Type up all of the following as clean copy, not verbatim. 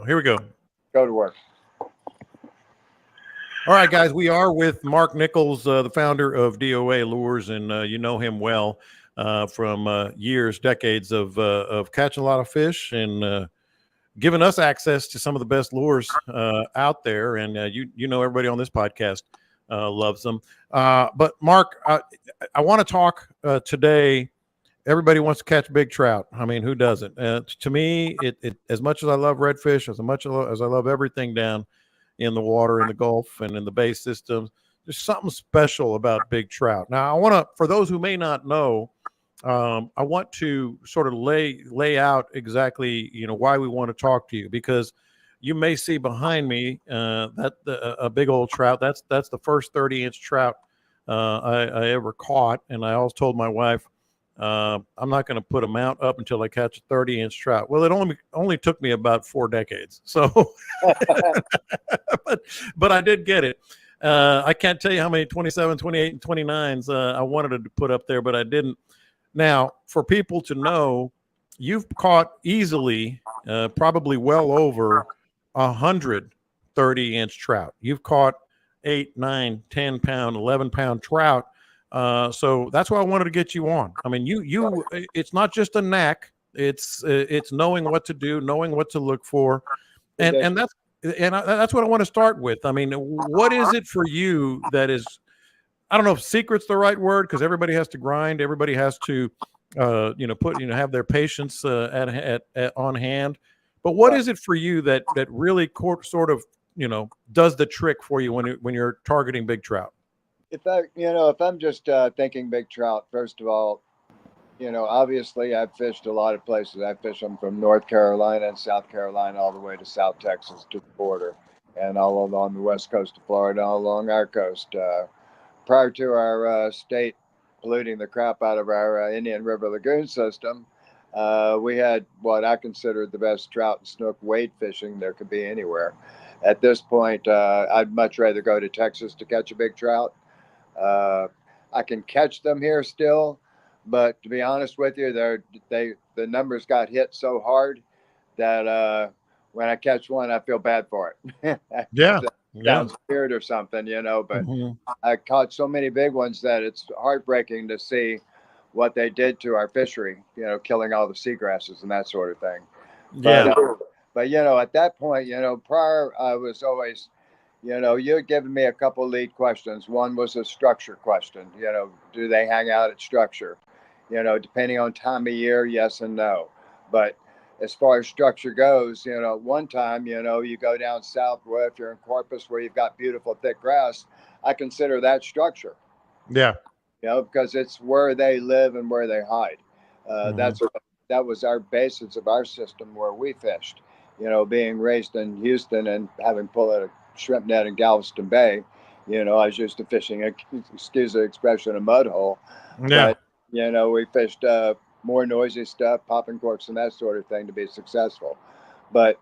Here we go. Go to work. All right, guys, we are with Mark Nicholls, the founder of DOA Lures, and you know him well from years, decades of catching a lot of fish and giving us access to some of the best lures out there. And you know everybody on this podcast loves them. But Mark, I want to talk today. Everybody wants to catch big trout. I mean, who doesn't? To me, it as much as I love redfish, as much as I love everything down in the water, in the Gulf, and in the bay systems, there's something special about big trout. Now, I want to, for those who may not know, I want to sort of lay out exactly, why we want to talk to you, because you may see behind me a big old trout. That's the first 30-inch trout I ever caught, and I always told my wife, I'm not going to put a mount up until I catch a 30-inch trout. Well, it only took me about 4 decades. So, but I did get it. I can't tell you how many 27, 28, and 29s I wanted to put up there, but I didn't. Now, for people to know, you've caught easily, probably well over 100 30-inch trout. You've caught 8, 9, 10 pound, 11-pound trout. So that's why I wanted to get you on. I mean, it's not just a knack. It's knowing what to do, knowing what to look for. And that's what I want to start with. I mean, what is it for you that is, I don't know if secret's the right word, because everybody has to grind. Everybody has to, have their patience on hand. But what is it for you that really sort of, does the trick for you when you're targeting big trout? If I'm just thinking big trout, first of all, obviously I've fished a lot of places. I fish them from North Carolina and South Carolina all the way to South Texas to the border, and all along the west coast of Florida, all along our coast. Prior to our state polluting the crap out of our Indian River Lagoon system, we had what I considered the best trout and snook wade fishing there could be anywhere. At this point, I'd much rather go to Texas to catch a big trout. I can catch them here still, but to be honest with you, the numbers got hit so hard that when I catch one, I feel bad for it. Yeah, Sounds weird or something, but I caught so many big ones that it's heartbreaking to see what they did to our fishery, killing all the seagrasses and that sort of thing. Yeah. But at that point, prior, I was always, you had given me a couple lead questions. One was a structure question. Do they hang out at structure? Depending on time of year, yes and no. But as far as structure goes, one time, you go down south where if you're in Corpus where you've got beautiful thick grass, I consider that structure. Yeah. Because it's where they live and where they hide. That was our basis of our system where we fished. Being raised in Houston and having pulled a shrimp net in Galveston Bay, I was used to fishing, excuse the expression, a mud hole. Yeah. But, we fished more noisy stuff, popping corks and that sort of thing to be successful. But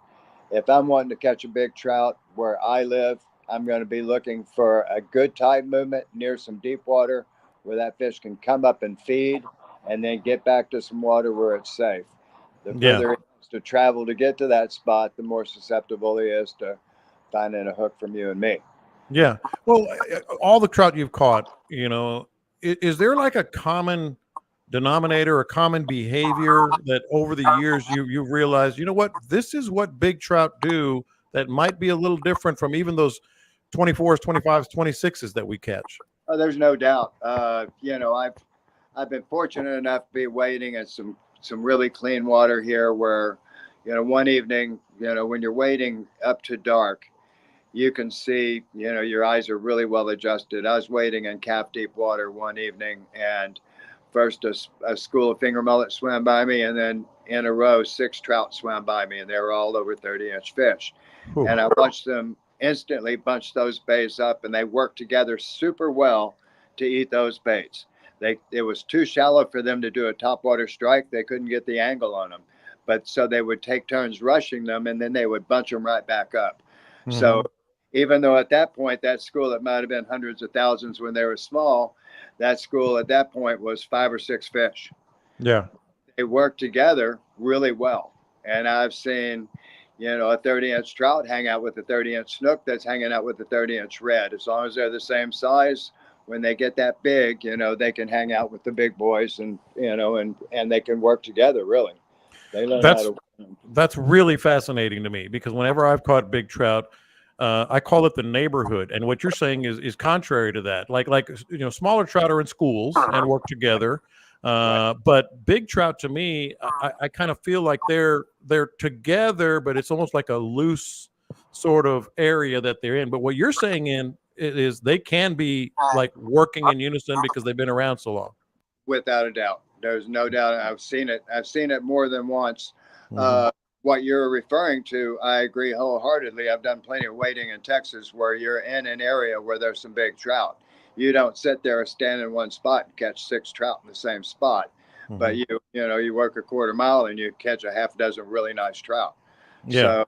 if I'm wanting to catch a big trout where I live, I'm going to be looking for a good tide movement near some deep water where that fish can come up and feed and then get back to some water where it's safe. The further it has to travel to get to that spot, the more susceptible he is to finding a hook from you and me. Yeah. Well, all the trout you've caught, is there like a common denominator, a common behavior that over the years you've realized, this is what big trout do that might be a little different from even those 24s, 25s, 26s that we catch? Oh, there's no doubt. I've been fortunate enough to be wading at some really clean water here where, one evening, when you're wading up to dark, you can see, your eyes are really well adjusted. I was wading in calf deep water one evening, and first a school of finger mullet swam by me, and then in a row, 6 trout swam by me, and they were all over 30-inch fish. Ooh. And I watched them instantly bunch those baits up, and they worked together super well to eat those baits. It was too shallow for them to do a topwater strike. They couldn't get the angle on them. But so they would take turns rushing them, and then they would bunch them right back up. Mm-hmm. So even though at that point, that school, it might have been hundreds of thousands when they were small, that school at that point was 5 or 6 fish. Yeah. They worked together really well. And I've seen, a 30-inch trout hang out with a 30-inch snook that's hanging out with a 30-inch red. As long as they're the same size, when they get that big, they can hang out with the big boys, and they can work together. Really, they learn how to. That's really fascinating to me, because whenever I've caught big trout, I call it the neighborhood, and what you're saying is contrary to that. Like smaller trout are in schools and work together. Right. But big trout, to me, I kind of feel like they're together, but it's almost like a loose sort of area that they're in. But what you're saying is they can be like working in unison because they've been around so long. Without a doubt, there's no doubt. I've seen it more than once. Mm-hmm. What you're referring to, I agree wholeheartedly. I've done plenty of wading in Texas where you're in an area where there's some big trout. You don't sit there and stand in one spot and catch 6 trout in the same spot, but you work a quarter mile and you catch a half dozen really nice trout. Yeah.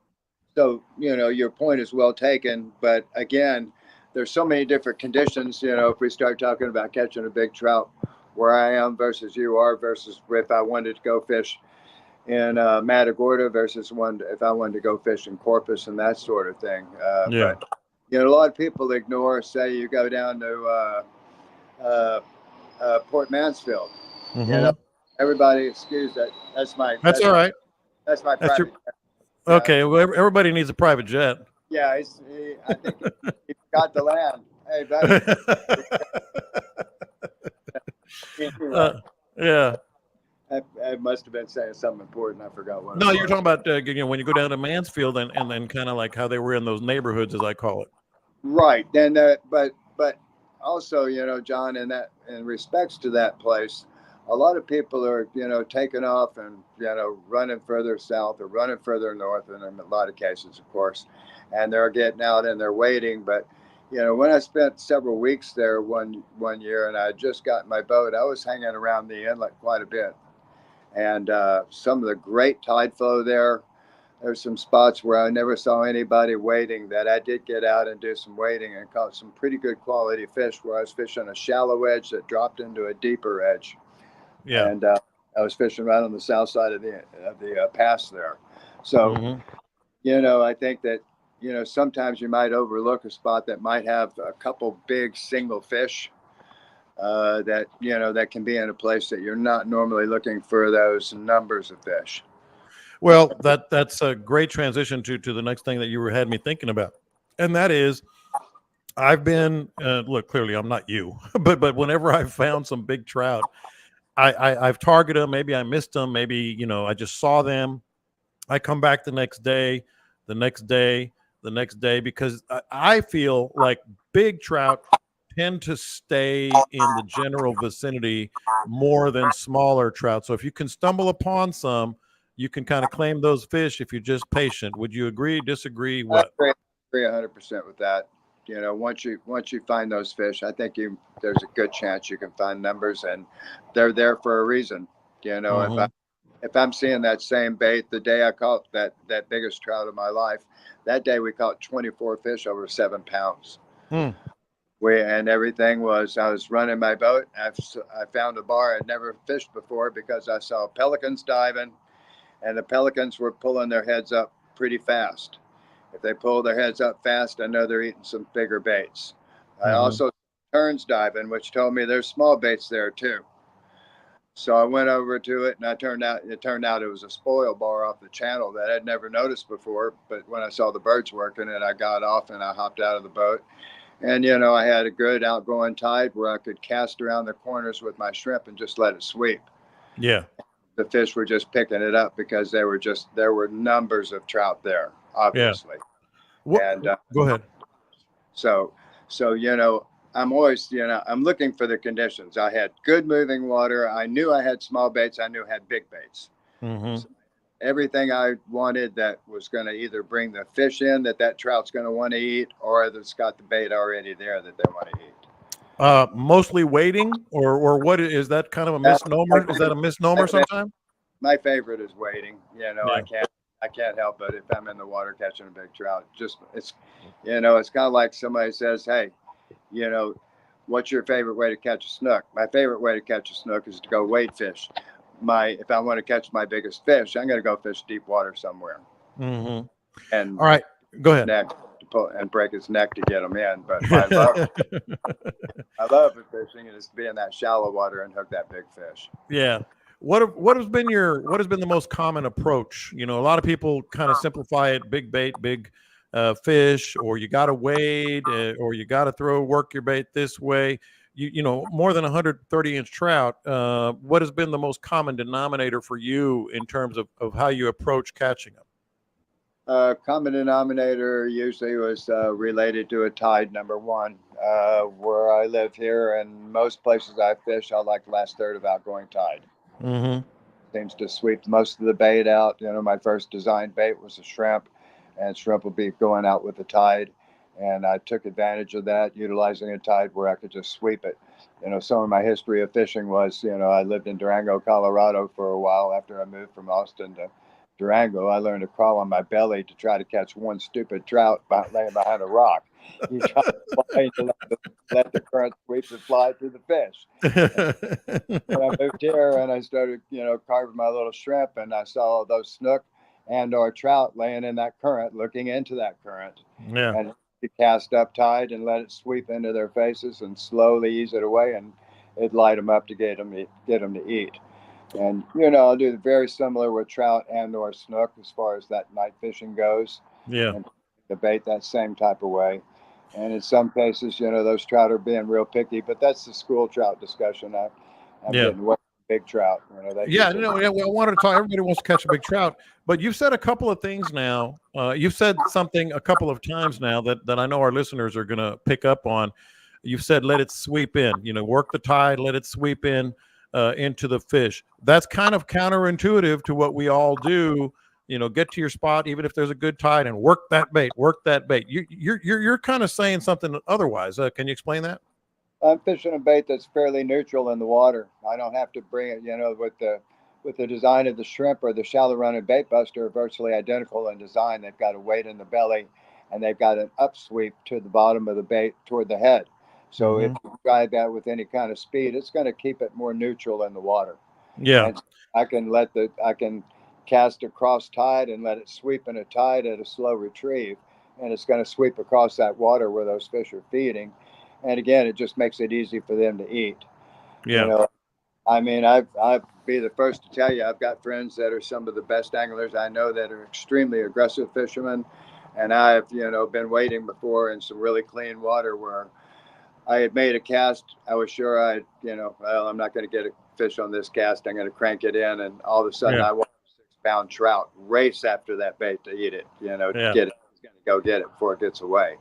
So your point is well taken, but again, there's so many different conditions. If we start talking about catching a big trout where I am versus you are, versus if I wanted to go fish in Matagorda versus if I wanted to go fish in Corpus and that sort of thing. Yeah. But a lot of people ignore, say you go down to Port Mansfield. Mm-hmm. Everybody, excuse that. That's all right. That's my That's private. Okay. Well, everybody needs a private jet. Yeah, I think he got the land. Hey, buddy. Yeah. I must have been saying something important. I forgot what. No, you're talking about when you go down to Mansfield and then kind of like how they were in those neighborhoods, as I call it. Right. Then, but also, John, in respects to that place, a lot of people are, taking off and, running further south or running further north, and in a lot of cases, of course, and they're getting out and they're waiting. But, when I spent several weeks there one year and I just got in my boat, I was hanging around the inlet quite a bit. And some of the great tide flow there. There's some spots where I never saw anybody wading that I did get out and do some wading and caught some pretty good quality fish where I was fishing a shallow edge that dropped into a deeper edge. Yeah. And I was fishing right on the south side of the pass there. So, I think that, sometimes you might overlook a spot that might have a couple big single fish that can be in a place that you're not normally looking for those numbers of fish. Well, that's a great transition to the next thing that you had me thinking about, and that is, I've been look, clearly I'm not you, but whenever I've found some big trout, I've targeted them. Maybe I missed them. Maybe I just saw them. I come back the next day, because I feel like big trout tend to stay in the general vicinity more than smaller trout. So if you can stumble upon some, you can kind of claim those fish if you're just patient. Would you agree, disagree? What? I agree 100% with that. Once you find those fish, I think there's a good chance you can find numbers, and they're there for a reason. If I'm seeing that same bait, the day I caught that biggest trout of my life, that day we caught 24 fish over 7 pounds. And everything was, I was running my boat. I found a bar I'd never fished before because I saw pelicans diving, and the pelicans were pulling their heads up pretty fast. If they pull their heads up fast, I know they're eating some bigger baits. I also terns diving, which told me there's small baits there too. So I went over to it, and it turned out it was a spoil bar off the channel that I'd never noticed before. But when I saw the birds working it, I got off and I hopped out of the boat. And, I had a good outgoing tide where I could cast around the corners with my shrimp and just let it sweep. Yeah. The fish were just picking it up because there were numbers of trout there, obviously. Yeah. And go ahead. So, I'm always, I'm looking for the conditions. I had good moving water. I knew I had small baits. I knew I had big baits. So everything I wanted that was going to either bring the fish in that trout's going to want to eat, or that's got the bait already there that they want to eat. Mostly waiting, or what is that kind of a misnomer? Is that a misnomer sometimes? My favorite is waiting. Yeah. I can't help it if I'm in the water catching a big trout. It's kind of like somebody says, hey, what's your favorite way to catch a snook? My favorite way to catch a snook is to go wade fish. If I want to catch my biggest fish, I'm going to go fish deep water somewhere. and All right, go ahead. neck to pull and break his neck to get them in. But I love fishing and it's being that shallow water and hook that big fish. Yeah. What has been the most common approach? You know, a lot of people kind of simplify it: big bait, big fish, or you got to wade, or you got to work your bait this way. You know, more than 130-inch trout. What has been the most common denominator for you in terms of how you approach catching them? Common denominator usually was related to a tide, number one. Where I live here and most places I fish, I like the last third of outgoing tide. Mm-hmm. Seems to sweep most of the bait out. You know, my first designed bait was a shrimp, and shrimp will be going out with the tide. And I took advantage of that, utilizing a tide where I could just sweep it. You know, some of my history of fishing was, you know, I lived in Durango, Colorado for a while after I moved from Austin to Durango. I learned to crawl on my belly to try to catch one stupid trout laying behind a rock. You try to fly to let the current sweep and fly through the fish. And I moved here and I started, you know, carving my little shrimp, and I saw those snook and or trout laying in that current, looking into that current. Yeah. And you cast up tide and let it sweep into their faces and slowly ease it away, and it'd light them up to get them to eat. And, you know, I'll do very similar with trout and or snook as far as that night fishing goes. Yeah. And the bait that same type of way. And in some cases, you know, those trout are being real picky, but that's the school trout discussion. I'm Yeah. getting way big trout. You know, Yeah, no, yeah. Well, I wanted to talk. Everybody wants to catch a big trout, but you've said a couple of things now. You've said something a couple of times now that I know our listeners are going to pick up on. You've said, let it sweep in, you know, work the tide, let it sweep in into the fish. That's kind of counterintuitive to what we all do. You know, get to your spot, even if there's a good tide, and work that bait, work that bait. You're kind of saying something otherwise. Can you explain that? I'm fishing a bait that's fairly neutral in the water. I don't have to bring it, you know, with the design of the shrimp or the shallow running bait buster are virtually identical in design. They've got a weight in the belly and they've got an upsweep to the bottom of the bait toward the head. So if you ride that with any kind of speed, it's going to keep it more neutral in the water. Yeah. And I can cast across tide and let it sweep in a tide at a slow retrieve, and it's going to sweep across that water where those fish are feeding. And again, it just makes it easy for them to eat. Yeah. You know, I mean, I'd be the first to tell you, I've got friends that are some of the best anglers I know that are extremely aggressive fishermen. And I've, you know, been wading before in some really clean water where I had made a cast. I was sure you know, well, I'm not going to get a fish on this cast. I'm going to crank it in. And all of a sudden I watch a 6-pound trout race after that bait to eat it, you know, to get it. He's going to go get it before it gets away.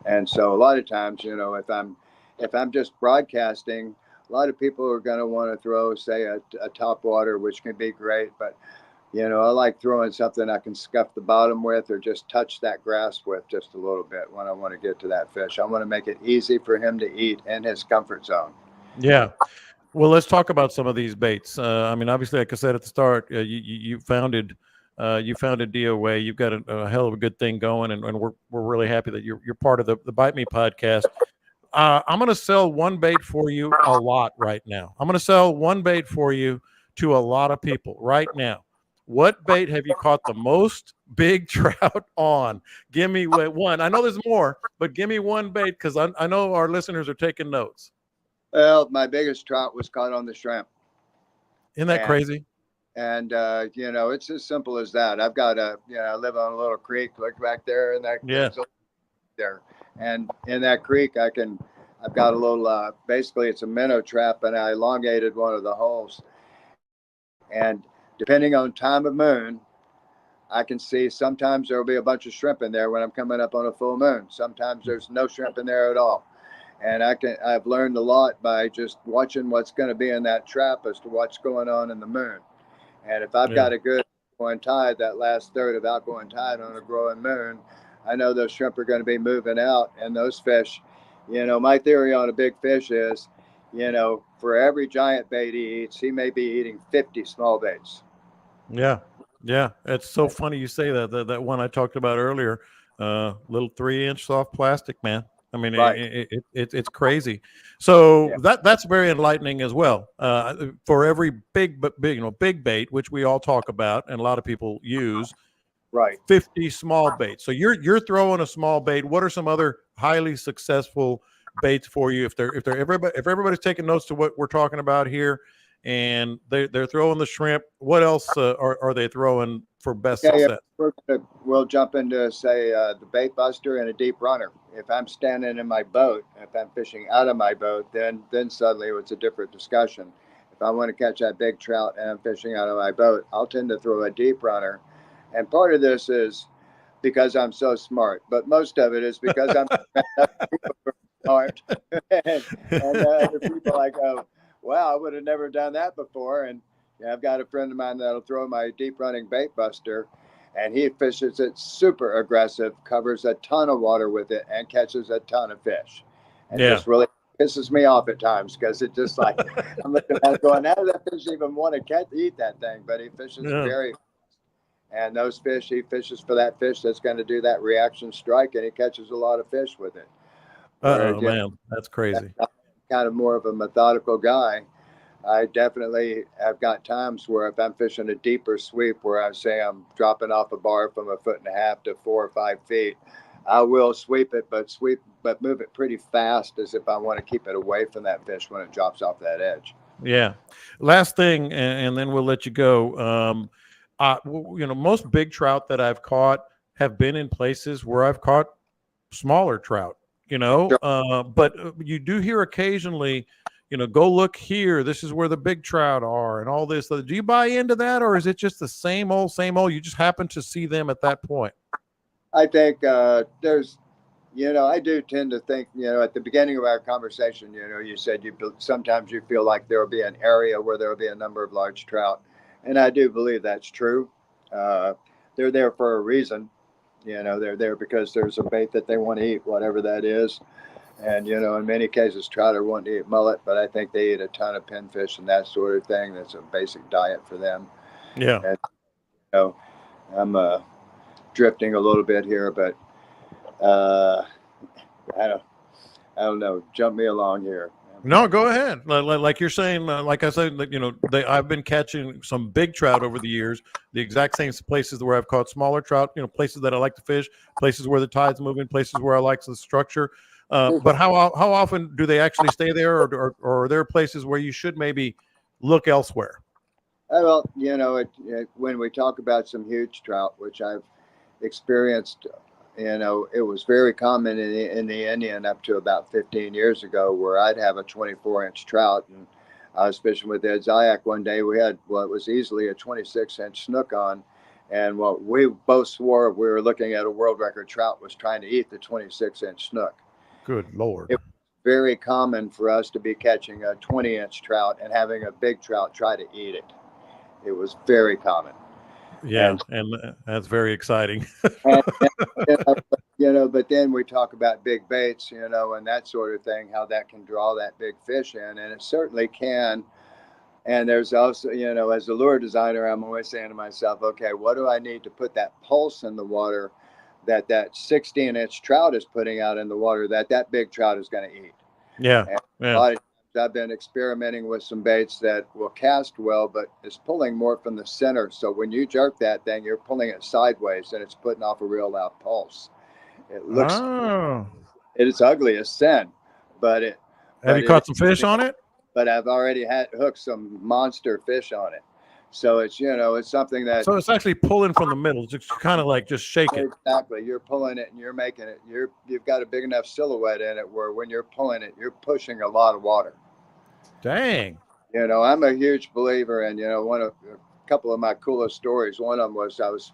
And so a lot of times, you know, if I'm just broadcasting, a lot of people are going to want to throw, say, a top water, which can be great. But, you know, I like throwing something I can scuff the bottom with or just touch that grass with just a little bit when I want to get to that fish. I want to make it easy for him to eat in his comfort zone. Yeah. Well, let's talk about some of these baits. I mean, obviously, like I said at the start, you founded DOA. You've got a hell of a good thing going, and we're really happy that you're part of the Bite Me podcast. I'm going to sell one bait for you a lot right now. I'm going to sell one bait for you to a lot of people right now. What bait have you caught the most big trout on? Give me one. I know there's more, but give me one bait because I know our listeners are taking notes. Well, my biggest trout was caught on the shrimp. Isn't that crazy? And, you know, it's as simple as that. I've got I live on a little creek. Look back there, and there. And in that creek, I've got a little, basically it's a minnow trap, and I elongated one of the holes. And depending on time of moon, I can see sometimes there'll be a bunch of shrimp in there when I'm coming up on a full moon. Sometimes there's no shrimp in there at all. And I've learned a lot by just watching what's going to be in that trap as to what's going on in the moon. And if I've got a good outgoing tide, that last third of outgoing tide on a growing moon, I know those shrimp are going to be moving out. And those fish, you know, my theory on a big fish is, you know, for every giant bait he eats, he may be eating 50 small baits. Yeah. Yeah. It's so funny you say that one I talked about earlier, little 3-inch soft plastic, man. I mean, it's crazy. So that's very enlightening as well. For every big bait, which we all talk about and a lot of people use, Right. 50 small baits. So you're throwing a small bait. What are some other highly successful baits for you? If everybody's taking notes to what we're talking about here, and they're throwing the shrimp, what else are they throwing for best Okay, success? we'll jump into, say, the bait buster and a deep runner. If I'm standing in my boat, if I'm fishing out of my boat, then suddenly it's a different discussion. If I want to catch that big trout and I'm fishing out of my boat, I'll tend to throw a deep runner. And part of this is because I'm so smart, but most of it is because I'm smart. and other people, I go, wow, I would have never done that before. And yeah, I've got a friend of mine that'll throw my deep running bait buster, and he fishes it super aggressive, covers a ton of water with it, and catches a ton of fish. And Yeah. just really pisses me off at times because it just like I'm looking at it going, how does that fish even want to eat that thing? But he fishes Yeah. very, and those fish, he fishes for that fish that's going to do that reaction strike, and he catches a lot of fish with it. Where, Oh man, that's crazy. I'm kind of more of a methodical guy. I definitely have got times where if I'm fishing a deeper sweep where I say I'm dropping off a bar from 1.5 to 4 or 5 feet, I will sweep it, but move it pretty fast as if I want to keep it away from that fish when it drops off that edge. Yeah. Last thing, and then we'll let you go. Most big trout that I've caught have been in places where I've caught smaller trout, Sure. but you do hear occasionally, go look here. This is where the big trout are and all this. Do you buy into that, or is it just the same old, same old? You just happen to see them at that point. I think there's, I do tend to think, at the beginning of our conversation, you said sometimes you feel like there will be an area where there will be a number of large trout. And I do believe that's true. Uh, they're there for a reason. They're there because there's a bait that they want to eat, whatever that is. And, in many cases, trout are wanting to eat mullet, but I think they eat a ton of pinfish and that sort of thing. That's a basic diet for them. Yeah. And, I'm drifting a little bit here, but uh, I don't, I don't know. Jump me along here. No, go ahead. Like you're saying, like I said, I've been catching some big trout over the years. The exact same places where I've caught smaller trout. Places that I like to fish, places where the tide's moving, places where I like the structure. But how often do they actually stay there, or are there places where you should maybe look elsewhere? Well, when we talk about some huge trout, which I've experienced, it was very common in the Indian up to about 15 years ago, where I'd have a 24-inch trout, and I was fishing with Ed Zayak one day. We had what was easily a 26-inch snook on, and what we both swore we were looking at a world record trout was trying to eat the 26-inch snook. Good Lord. It was very common for us to be catching a 20-inch trout and having a big trout try to eat it. It was very common. Yeah, and that's very exciting. and, but then we talk about big baits, and that sort of thing, how that can draw that big fish in, and it certainly can. And there's also, as a lure designer, I'm always saying to myself, okay, what do I need to put that pulse in the water that 16-inch trout is putting out in the water that big trout is going to eat? Yeah. A lot of times I've been experimenting with some baits that will cast well, but it's pulling more from the center. So when you jerk that thing, you're pulling it sideways, and it's putting off a real loud pulse. It looks, it is ugly as sin, but have you caught some fish on it? But I've already hooked some monster fish on it. So it's, it's something that. So it's actually pulling from the middle. It's kind of like just shake it. Exactly. You're pulling it and you're making it. You've got a big enough silhouette in it where when you're pulling it, you're pushing a lot of water. Dang. I'm a huge believer in, a couple of my coolest stories. One of them was I was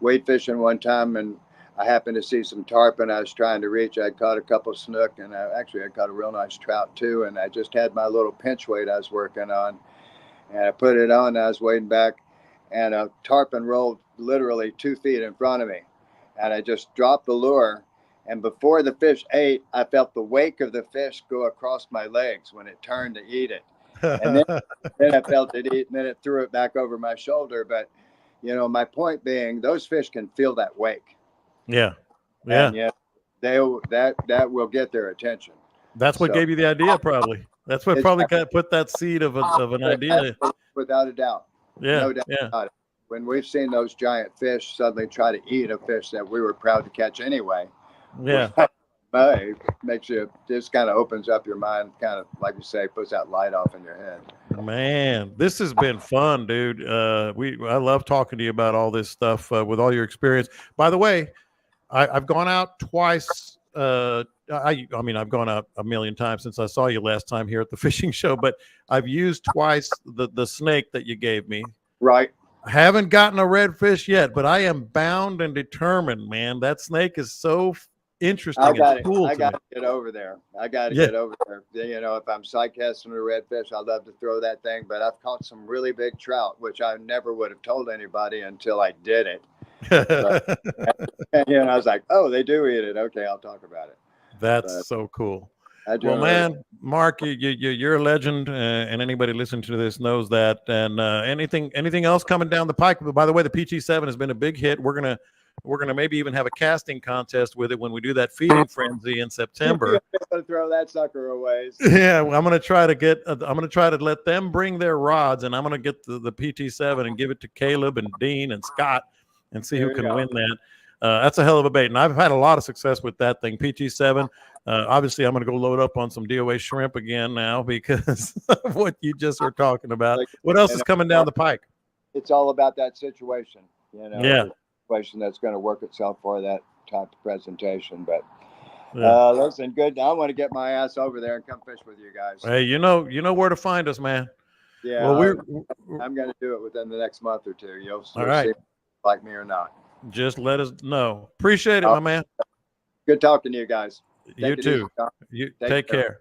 wade fishing one time and I happened to see some tarpon I was trying to reach. I'd caught a couple of snook, and I caught a real nice trout too. And I just had my little pinch weight I was working on. And I put it on, and I was wading back, and a tarpon rolled literally 2 feet in front of me. And I just dropped the lure. And before the fish ate, I felt the wake of the fish go across my legs when it turned to eat it. And then I felt it eat, and then it threw it back over my shoulder. But, my point being, those fish can feel that wake. Yeah. Yeah. And that will get their attention. That's what gave you the idea, probably. That's what probably put that seed of an idea. Without a doubt. Yeah. No doubt yeah. about it. when we've seen those giant fish suddenly try to eat a fish that we were proud to catch anyway. Yeah. It makes you, just kind of opens up your mind, kind of like you say, puts that light off in your head. Man, this has been fun, dude. I love talking to you about all this stuff with all your experience. By the way, I've gone out twice. I mean, I've gone out a million times since I saw you last time here at the fishing show, but I've used twice the snake that you gave me. Right. I haven't gotten a redfish yet, but I am bound and determined, man. That snake is so interesting and cool I to me. got to get over there. I got to Yeah. get over there. You know, if I'm sight casting a redfish, I'd love to throw that thing. But I've caught some really big trout, which I never would have told anybody until I did it. But, and, you know, I was like, oh, they do eat it. Okay, I'll talk about it. That's so cool. Well, know. man, Mark, you're a legend, and anybody listening to this knows that. And anything else coming down the pike? By the way, the PT7 has been a big hit. We're gonna maybe even have a casting contest with it when we do that feeding frenzy in September. Throw that sucker away. Yeah, I'm gonna try to let them bring their rods, and I'm gonna get the PT7 and give it to Caleb and Dean and Scott and see who can win that. That's a hell of a bait, and I've had a lot of success with that thing, PT7. Obviously, I'm going to go load up on some DOA shrimp again now because of what you just were talking about. What else is coming down the pike? It's all about that situation, you know. Yeah. The situation that's going to work itself for that type of presentation. But listen, good. I want to get my ass over there and come fish with you guys. Hey, you know where to find us, man. Yeah. Well, I'm going to do it within the next month or two. You'll see if you like me or not. Just let us know. Appreciate it, my man. Good talking to you guys. You too. You take care.